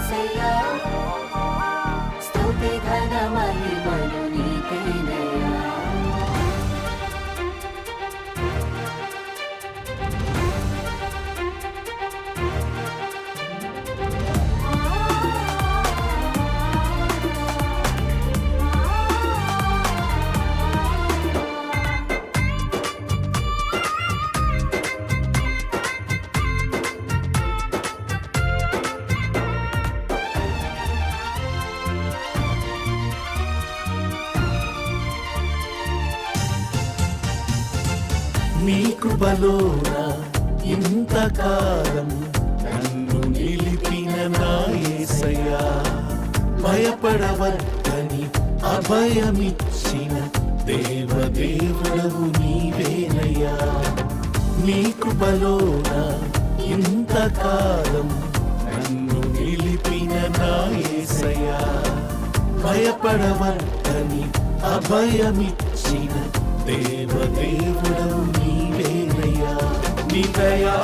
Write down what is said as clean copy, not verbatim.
యేసయ్యా స్తుతి ఘన మహిమలు నీకేనయ్యా. మీ కృపలోన ఇంతకాలం నన్ను నిలిపిన నా యేసయ్యా, భయపడవద్దని అభయమిచ్చిన దేవదేవుడవు నీవేనయ్యా. మీ కృపలోన ఇంతకాలం నన్ను నిలిపిన నా యేసయ్యా, భయపడవద్దని అభయమిచ్చిన దేవదేవుడవు నీవేనయ్యా. నీ దయా